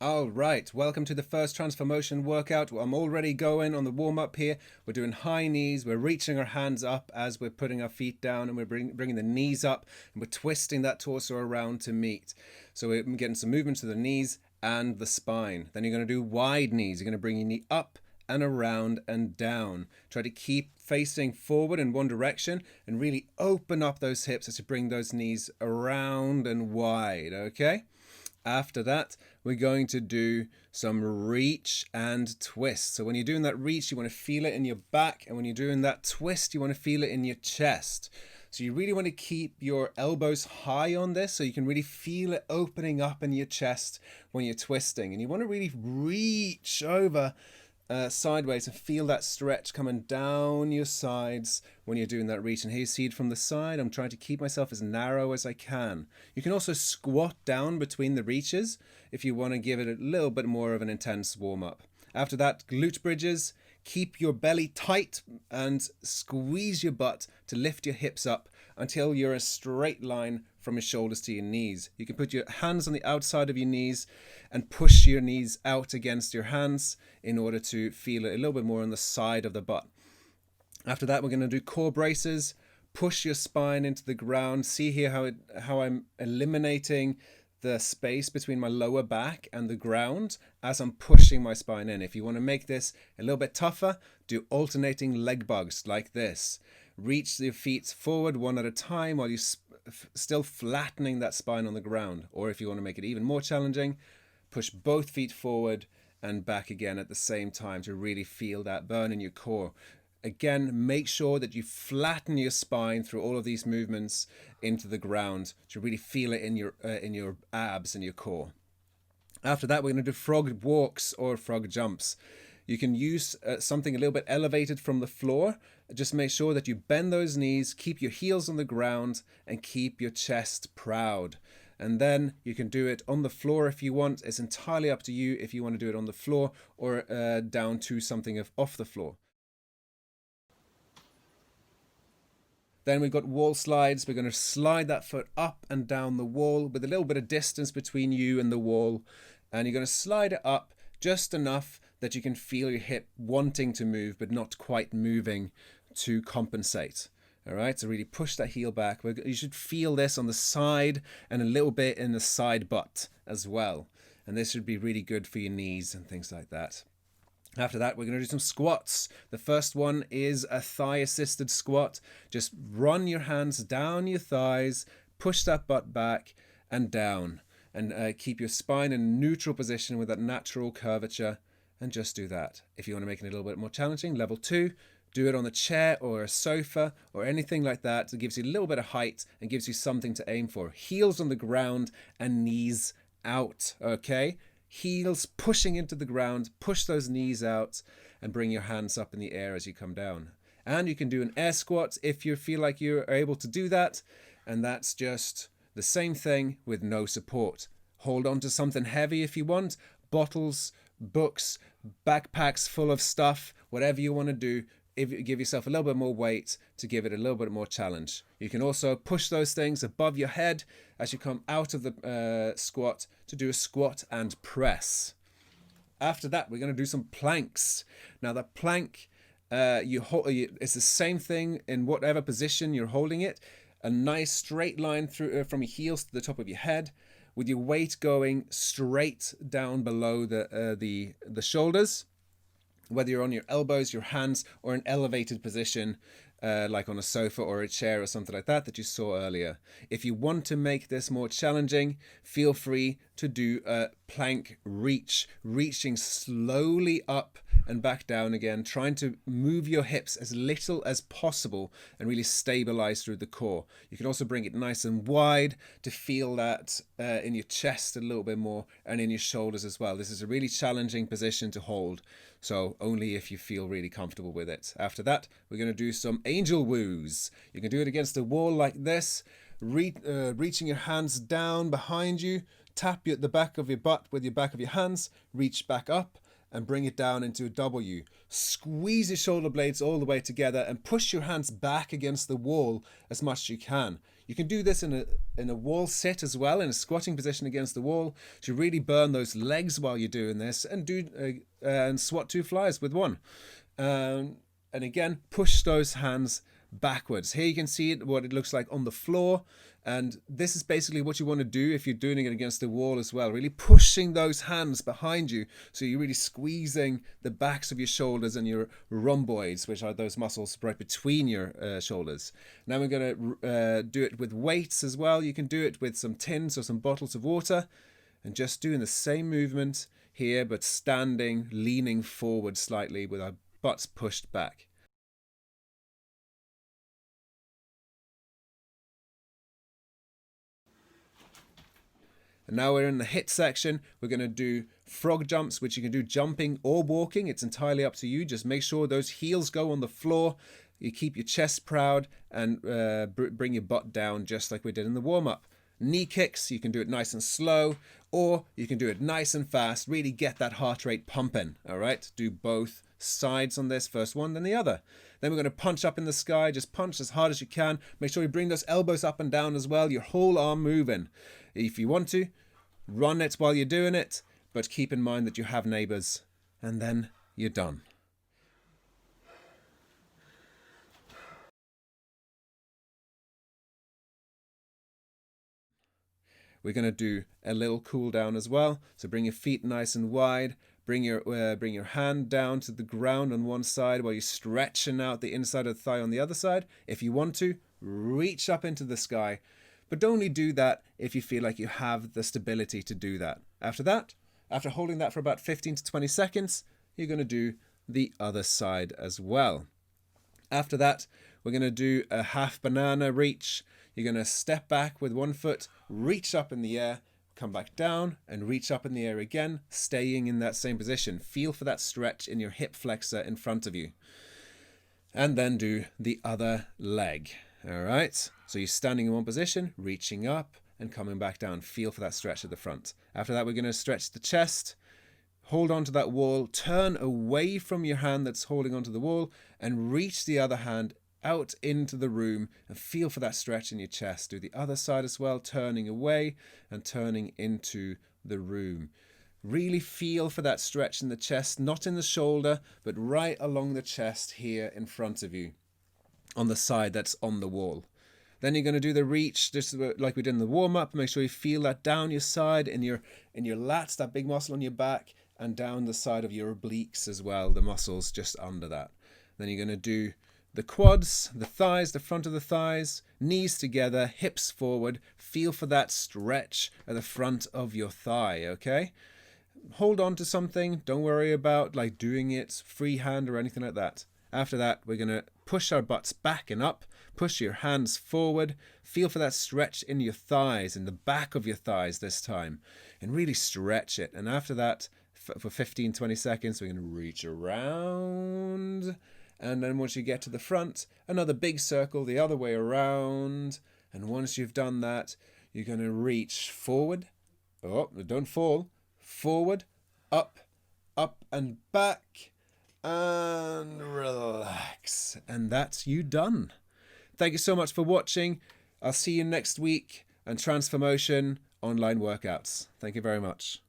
All right, welcome to the first Transformotion workout. I'm already going on the warm-up here. We're doing high knees. We're reaching our hands up as we're putting our feet down, and we're bringing the knees up, and we're twisting that torso around to meet. So we're getting some movement to the knees and the spine. Then you're going to do wide knees. You're going to bring your knee up and around and down. Try to keep facing forward in one direction and really open up those hips as you bring those knees around and wide, okay? After that, we're going to do some reach and twist. So when you're doing that reach, you want to feel it in your back. And when you're doing that twist, you want to feel it in your chest. So you really want to keep your elbows high on this so you can really feel it opening up in your chest when you're twisting. And you want to really reach over sideways and feel that stretch coming down your sides when you're doing that reach. And here you see it from the side. I'm trying to keep myself as narrow as I can. You can also squat down between the reaches if you want to give it a little bit more of an intense warm-up. After that, glute bridges. Keep your belly tight and squeeze your butt to lift your hips up until you're a straight line from your shoulders to your knees. You can put your hands on the outside of your knees and push your knees out against your hands in order to feel it a little bit more on the side of the butt. After that, we're going to do core braces. Push your spine into the ground. See here how I'm eliminating the space between my lower back and the ground as I'm pushing my spine in. If you want to make this a little bit tougher, do alternating leg bugs like this. Reach your feet forward one at a time while you're still flattening that spine on the ground. Or if you want to make it even more challenging, push both feet forward and back again at the same time to really feel that burn in your core. Again, make sure that you flatten your spine through all of these movements into the ground to really feel it in your abs and your core. After that, we're going to do frog walks or frog jumps. You can use something a little bit elevated from the floor. Just make sure that you bend those knees, keep your heels on the ground, and keep your chest proud. And then you can do it on the floor if you want. It's entirely up to you if you want to do it on the floor or down to something off the floor. Then we've got wall slides. We're going to slide that foot up and down the wall with a little bit of distance between you and the wall. And you're going to slide it up just enough that you can feel your hip wanting to move, but not quite moving to compensate. All right, so really push that heel back. You should feel this on the side and a little bit in the side butt as well. And this should be really good for your knees and things like that. After that, we're going to do some squats. The first one is a thigh-assisted squat. Just run your hands down your thighs, push that butt back and down. And keep your spine in a neutral position with that natural curvature. And just do that. If you want to make it a little bit more challenging, level 2, do it on a chair or a sofa or anything like that. It gives you a little bit of height and gives you something to aim for. Heels on the ground and knees out, okay? Heels pushing into the ground, push those knees out and bring your hands up in the air as you come down. And you can do an air squat if you feel like you're able to do that. And that's just the same thing with no support. Hold on to something heavy if you want. Bottles, books, backpacks full of stuff, whatever you want to do. Give yourself a little bit more weight to give it a little bit more challenge. You can also push those things above your head as you come out of the squat to do a squat and press. After that, we're going to do some planks. Now the plank, it's the same thing in whatever position you're holding it. A nice straight line through from your heels to the top of your head, with your weight going straight down below the shoulders. Whether you're on your elbows, your hands, or an elevated position like on a sofa or a chair or something like that you saw earlier. If you want to make this more challenging, feel free to do a plank reach, reaching slowly up and back down again, trying to move your hips as little as possible and really stabilize through the core. You can also bring it nice and wide to feel that in your chest a little bit more and in your shoulders as well. This is a really challenging position to hold, so only if you feel really comfortable with it. After that, we're going to do some angel woos. You can do it against a wall like this, reaching your hands down behind you, tap the back of your butt with your back of your hands, reach back up, and bring it down into a W. Squeeze your shoulder blades all the way together and push your hands back against the wall as much as you can. You can do this in a wall sit as well, in a squatting position against the wall, to really burn those legs while you're doing this, and squat 2 flies with one. And again, push those hands backwards. Here you can see what it looks like on the floor, and this is basically what you want to do if you're doing it against the wall as well, really pushing those hands behind you, so you're really squeezing the backs of your shoulders and your rhomboids, which are those muscles right between your shoulders. Now we're going to do it with weights as well. You can do it with some tins or some bottles of water, and just doing the same movement here, but standing, leaning forward slightly with our butts pushed back. And now we're in the hit section. We're going to do frog jumps, which you can do jumping or walking. It's entirely up to you. Just make sure those heels go on the floor. You keep your chest proud and bring your butt down just like we did in the warm-up. Knee kicks, you can do it nice and slow, or you can do it nice and fast. Really get that heart rate pumping, all right? Do both sides on this, first one, then the other. Then we're going to punch up in the sky. Just punch as hard as you can. Make sure you bring those elbows up and down as well. Your whole arm moving. If you want to, run it while you're doing it, but keep in mind that you have neighbors, and then you're done. We're going to do a little cool down as well. So bring your feet nice and wide. Bring your hand down to the ground on one side while you're stretching out the inside of the thigh on the other side. If you want to, reach up into the sky. But only do that if you feel like you have the stability to do that. After that, after holding that for about 15 to 20 seconds, you're going to do the other side as well. After that, we're going to do a half banana reach. You're going to step back with one foot, reach up in the air, come back down and reach up in the air again, staying in that same position. Feel for that stretch in your hip flexor in front of you. And then do the other leg. All right, so you're standing in one position, reaching up and coming back down. Feel for that stretch at the front. After that, we're going to stretch the chest, hold on to that wall, turn away from your hand that's holding onto the wall and reach the other hand out into the room and feel for that stretch in your chest. Do the other side as well, turning away and turning into the room. Really feel for that stretch in the chest, not in the shoulder, but right along the chest here in front of you, on the side that's on the wall. Then you're going to do the reach, just like we did in the warm-up. Make sure you feel that down your side, in your lats, that big muscle on your back, and down the side of your obliques as well, the muscles just under that. Then you're going to do the quads, the thighs, the front of the thighs, knees together, hips forward. Feel for that stretch at the front of your thigh, okay? Hold on to something. Don't worry about like doing it freehand or anything like that. After that, we're going to push our butts back and up, push your hands forward, feel for that stretch in your thighs, in the back of your thighs this time, and really stretch it. And after that, for 15, 20 seconds, we're going to reach around. And then once you get to the front, another big circle the other way around. And once you've done that, you're going to reach forward. Oh, don't fall. Forward, up, up and back. And relax. And that's you done. Thank you so much for watching. I'll see you next week on Transformotion Online Workouts. Thank you very much.